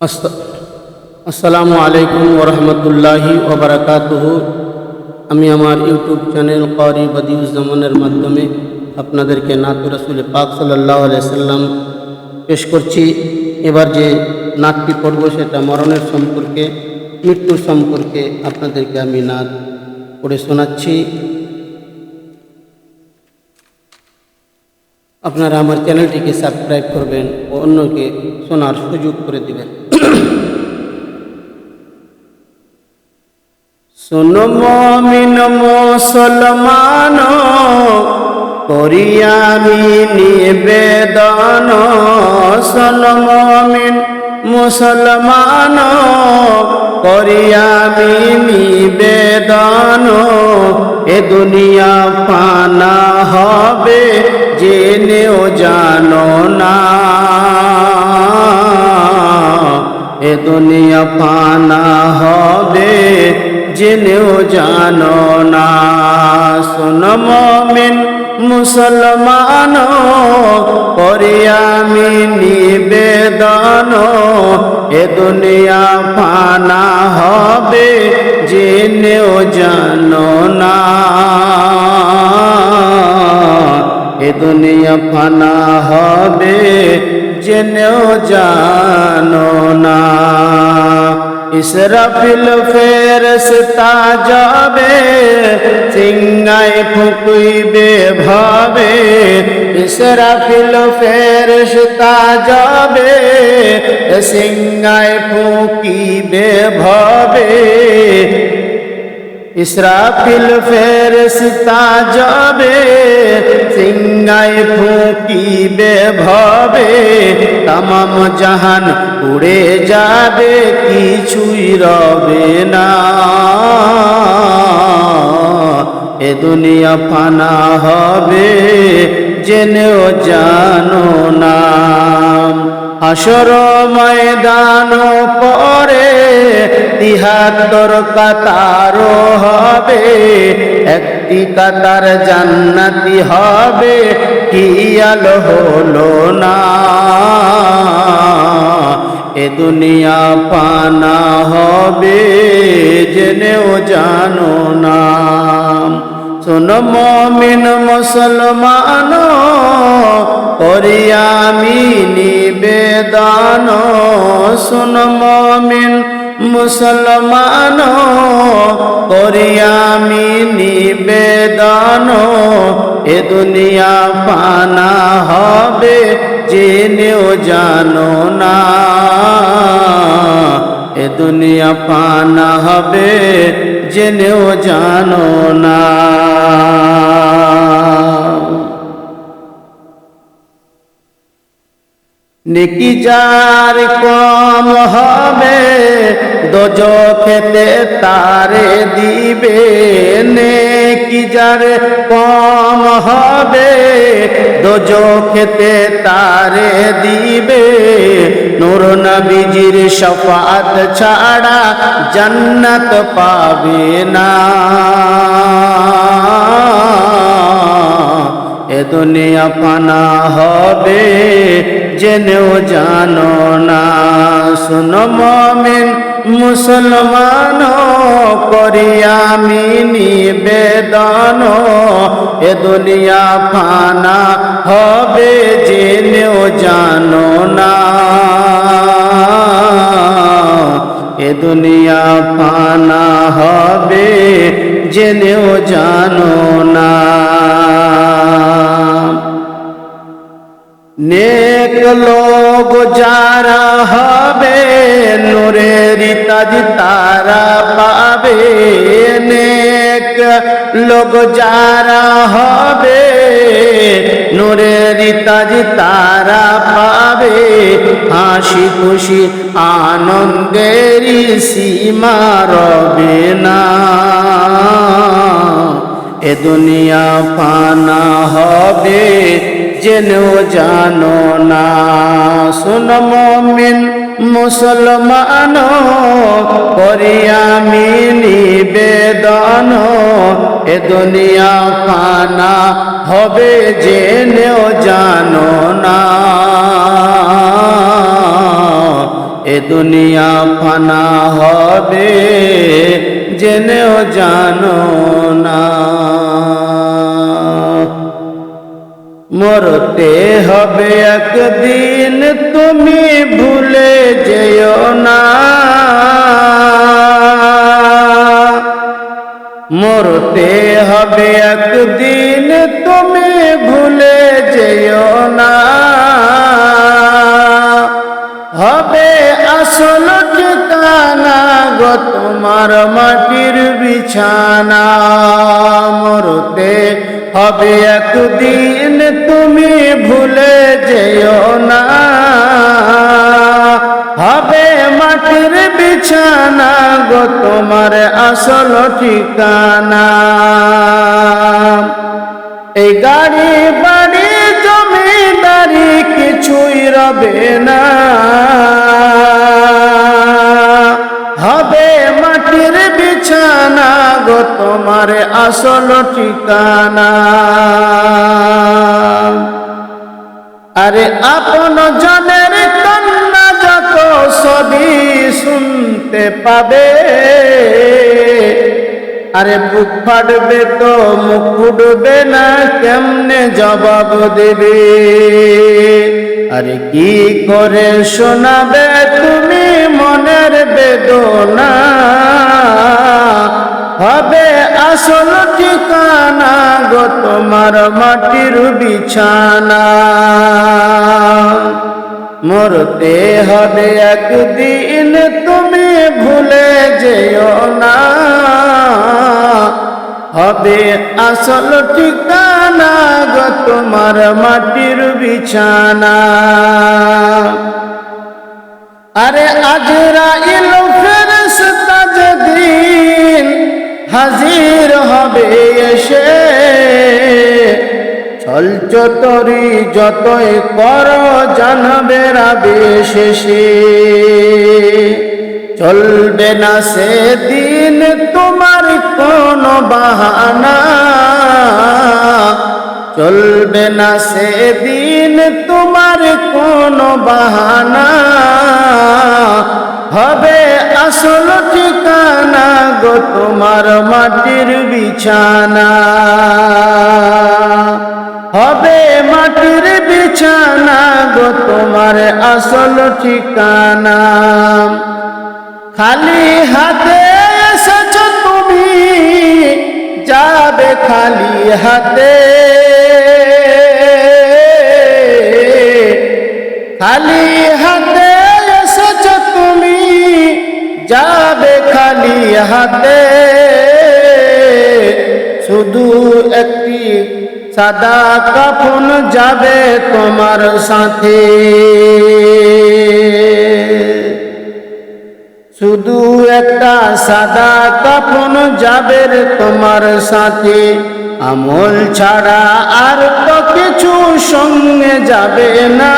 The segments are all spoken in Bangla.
আসসালামু আলাইকুম ওরহমতুল্লাহি ওবরাকাতুহু। আমি আমার ইউটিউব চ্যানেল ক্বারি বদিউজ্জামানের মাধ্যমে আপনাদেরকে নাত রাসূল পাক সাল্লাল্লাহু আলাইহি সাল্লাম পেশ করছি। এবার যে নাতটি পড়ব সেটা মরণের সম্পর্কে, মৃত্যুর সম্পর্কে আপনাদেরকে আমি নাত পড়ে শোনাচ্ছি। আপনারা আমার চ্যানেলটিকে সাবস্ক্রাইব করবেন ও অন্যকে শোনার সুযোগ করে দিবেন। শোনো মুমিন মুসলমান, করি আমি নিবেদন। শোনো মুমিন মুসলমান, করি আমি নিবেদন। এ দুনিয়া ফানা হবে জেনেও জানো না। এ দুনিয়া ফানা হবে জেনেও জানো না। শোনো মুমিন মুসলমান, করি আমি নিবেদন। এ দুনিয়া ফানা হবে জেনেও জানো না। এ দুনিয়া ফানা হবে জেনেও জানো না। ইসরাফিল ফেরেশতা যাবে, সিংহায় ফুঁকিবে ভাবে। ইসরাফিল ফেরেশতা যাবে, সিংহায় ফুঁকিবে ভাবে। ইসরাফিল ফেরেশতা যাবে, সিংহায় ফুঁকিবে ভাবে। তামাম জাহান উড়ে যাবে, কিছুই রবে না। এ দুনিয়া ফানা হবে জেনেও জানো না। হাসর ময়দান পরে ৭৩ কাতার হবে। একটি কাতার জান্নাতি হবে, খেয়াল হলো না। এ দুনিয়া ফানা হবে জেনেও জানো না। শোনো মুমিন মুসলমান, করি আমি নিবেদন। শোনো মুমিন মুসলমান, করি আমি নিবেদন। এ দুনিয়া ফানা হবে জেনেও জানো না। এ দুনিয়া ফানা হবে জেনেও জানো না। নেকি যার কম হবে, দোজখেতে তারে দিবে। নেকি যার কম হবে, দোজখেতে তারে দিবে। নূর নবীজির শফাআত ছাড়া জান্নাত পাবে না। এ দুনিয়া ফানা হবে জেনেও জানো না। শোনো মুমিন মুসলমান, করি আমি নিবেদন। এ দুনিয়া ফানা হবে জেনেও জানো না। এ দুনিয়া ফানা হবে জেনেও জানো না। নেক লোক যারা হবে, নূরের তাজ তারা পাবে। নেক লোক যারা হবে, নূরের তাজ তারা পাবে। হাসি খুশি আনন্দেরই সীমা রবে না। এ দুনিয়া ফানা হবে জেনেও জানো না। শোনো মুমিন মুসলমান, করি আমি নিবেদন। এ দুনিয়া ফানা হবে জেনেও জানো না। এ দুনিয়া ফানা হবে জেনেও জানো না। মরতে হবে একদিন তুমি ভুলে যেও না। মরতে হবে একদিন তুমি ভুলে যেও না। হবে আসল ঠিকানা গো তোমার মাটির বিছানা। মরতে হবে একদিন তুমি ভুলে যেও না। হবে মাটির বিছানা গো তোমার আসল ঠিকানা। এই গাড়ি বাড়ি জমিদারি কিছুই রবে না। হবে মাটির বিছানা গো তোমার আসল ঠিকানা। আরে আপন জনের কান্না যত সবই শুনতে পাবে। আরে বুক ফাটবে তো মুখ ফুটবে না, কেমনে জবাব দেবে? আরে কি করে শোনাবে তুমি মনের বেদনা? হবে আসল ঠিকানা গো তোমার মাটির বিছানা। মরতে হবে একদিন তুমি ভুলে যেও না। হবে আসল ঠিকানা গো তোমার মাটির বিছানা। আরে আজরাইল ফেরেশতা যেদিন হাজির হবে এসে, ছলচতরি যতই করো জানবে রাবে শেষে। চলবে না সেদিন তোমার কোনো বাহানা। চলবে না সেদিন তোমার কোনো বাহানা। হবে আসল ঠিকানা গো তোমার মাটির বিছানা। হবে মাটির বিছানা গো তোমার আসল ঠিকানা। খালি হাতে এসেছো তুমি যাবে খালি হাতে। খালি হাতে এসেছো তুমি যাবে খালি হাতে। শুধু একটি সাদা কাফন যাবে তোমার সাথে। শুধু একটা সাদা কাফন যাবে তোমার সাথে। আমল ছাড়া আর তো কিছু সঙ্গে যাবে না।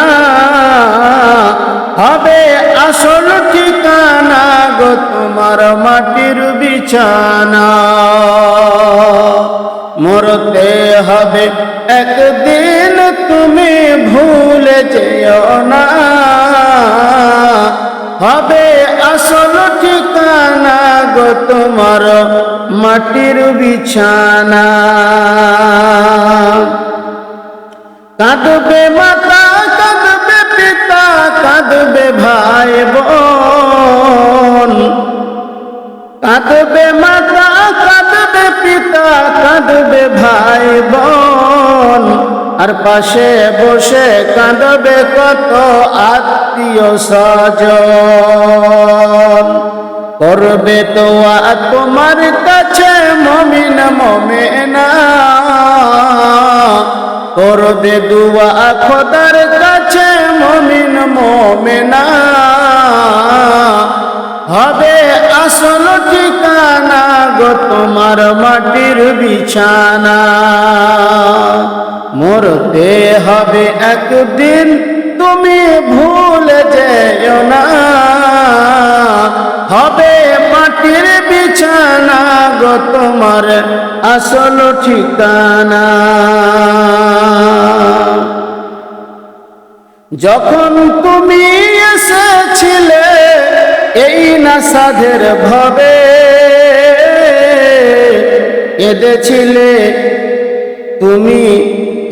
হবে আসল ঠিকানা গো তোমার মাটির বিছানা। মরতে হবে একদিন তুমি ভুলে যেও না। হবে আসল ঠিকানা গো তোমার মাটির বিছানা। কাঁদবে মাতা কাঁদবে পিতা কাঁদবে ভাই বোন। কাঁদবে মাতা কাঁদবে পিতা কাঁদবে ভাই বোন। আর পাশে বসে কাঁদবে কত আত্মীয় স্বজন। করবে দোয়া তোমার কাছে মুমিন মুমিনা। করবে দোয়া খোদার কাছে মুমিন মুমিনা। হবে আসল ঠিকানা গো তোমার মাটির বিছানা। মরতে হবে একদিন তুমি ভুলে যেও না। হবে মাটির বিছানা গো তোমার আসল ঠিকানা। যখন তুমি এসেছিলে সাধের ভবে কেঁদেছিলে তুমি,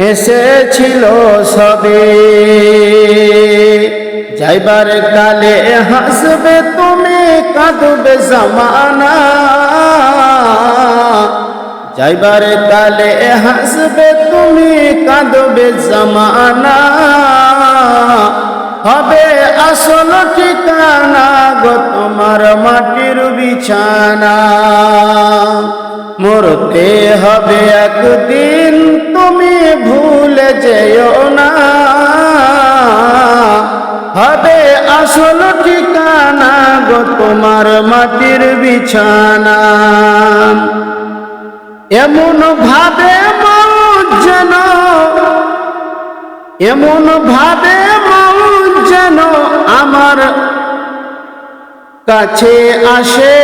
হেসেছিল সবে। যাইবার কালে হাসবে তুমি, কাঁদবে জামানা। যাইবার কালে হাসবে তুমি, কাঁদবে জামানা। হবে আসল ঠিকানা গো তোমার মাটির বিছানা। মরতে হবে একদিন, তুমি ভুলে যেও না। হবে আসল ঠিকানা গো তোমার মাটির বিছানা। এমন ভাবে মৌত যেন, এমন ভাবে মৌত যেন আমার কাছে আসে।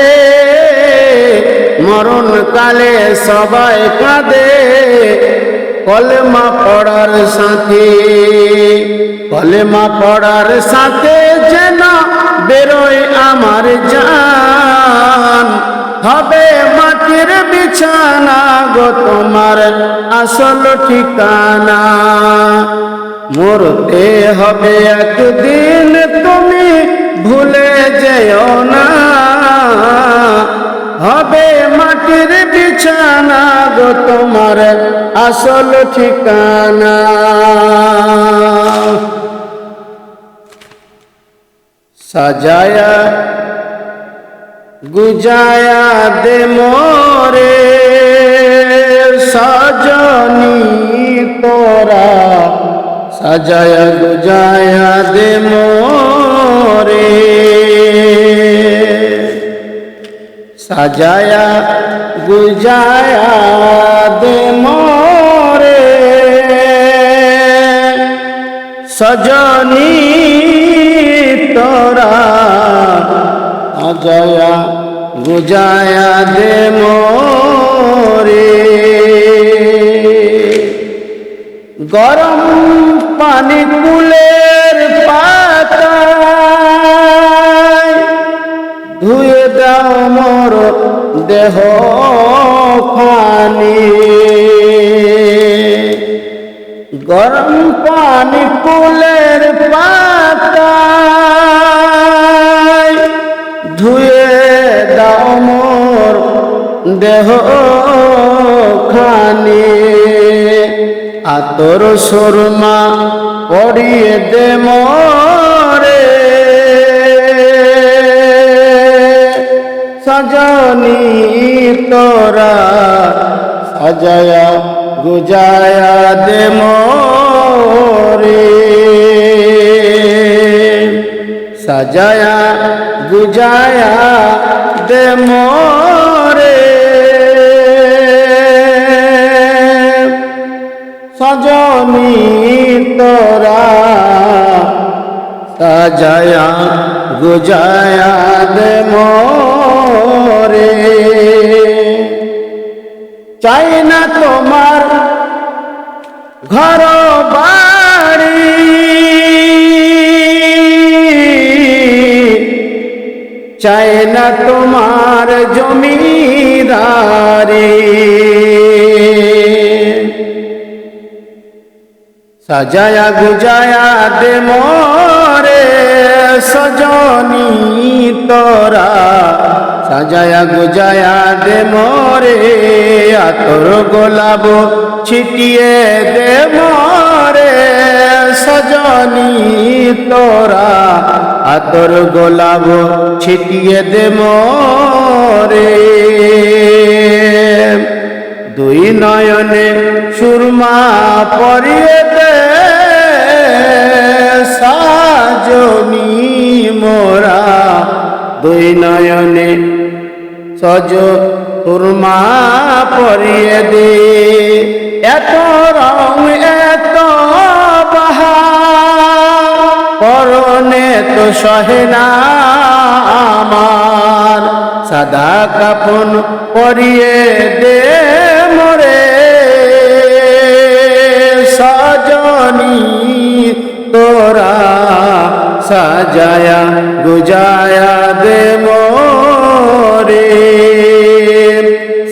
মরণ কালে সবাই কাঁদে কলেমা পড়ার সাথে। কলেমা পড়ার সাথে যেন বেরোয় আমার জান। হবে মাটির বিছানা গো তোমার আসল ঠিকানা। মরতে হবে একদিন, তুমি ভুলে যেও না। হবে মাটির বিছানা গো তোমার আসল ঠিকানা। সাজায়া গুজায়া দে মোরে সজনী তোরা। সাজায়া গুজায়া দে মোরে, সাজায়া গুজায়া দে মোরে সজনী তোরা। সাজায়া গুজায়া দে মোরে। গরম পানি কুলের পাতায় ধুয়ে দাও মোর দেহ খানি। গরম পানি কুলের পাতায় ধুয়ে দাও মোর দেহ খানি। আতর সুরমা পড়িয়ে দে মোরে সজনী তোরা। সাজায়া গুজায়া দে মোরে, সাজায়া গুজায়া দে মোরে সজনী তোরা। সাজায়া গুজায়া দে মোরে। চাই না তোমার ঘর বাড়ি, চাই না তোমার জমিদারি। সাজায়া গুজায়া দে মোরে সজনী তোরা। সাজায়া গুজায়া দে মোরে আতর গোলাপ ছিটিয়ে দে মোরে সজনী তোরা। আতর গোলাপ ছিটিয়ে দে মোরে। দুই নয়নে সুরমা পরিয়ে দে সাজনী মোরা। দুই নয়নে সজ সুরমা পরিয়ে দে। এত রং এত বাহার পরনে তো সহে না আমার। সাদা কাফন পরিয়ে দে মোরে সজনী তোরা। সাজায়া গুজায়া দে মোরে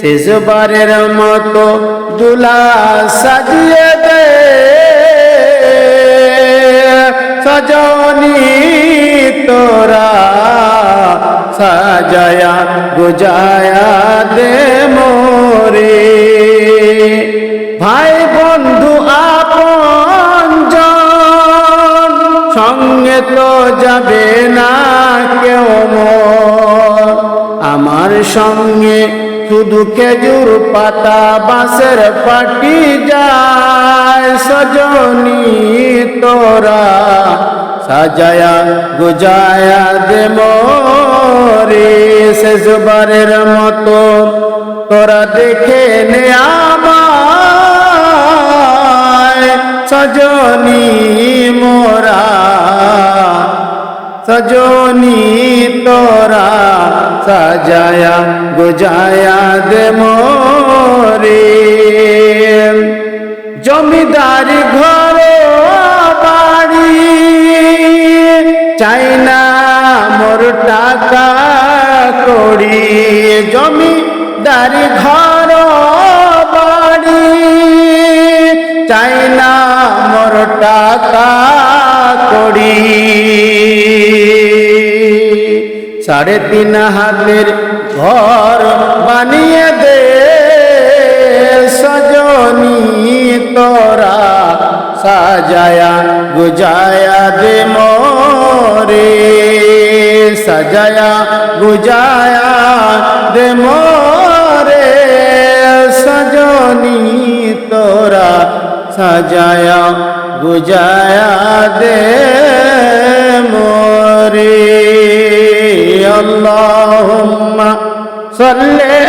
শেষবারের মতো দুলা সাজিয়ে দে সজনী তোরা সাজায়া গুজায়া দে মোরে ভাই বন্ধু আপনজন সঙ্গে তো যাবে না কেউ মোর আমার সঙ্গে শুধু খেজুর পাতা বাঁশের পাটি যায় সজনী তোরা সাজায়া গুজায়া দে মোরে শেষবারের মতো তোরা দেখে নে আমায় সজনী মোরা সজনী তোরা সাজায়া গুজায়া দে মোরে জমিদারি ঘরে বাড়ি চাই না মোর টাকা কড়ি জমিদারি ঘর বাড়ি চাই না মোর টাকা কড়ি 3.5 হাতের ঘর বানিয়ে দে সজনী তোরা সাজায়া গুজায়া দে মোরে সাজায়া গুজায়া দে মোরে সজনী তোরা সাজায়া গুজায়া দে মোরে আল্লাহুম্মা সাল্লি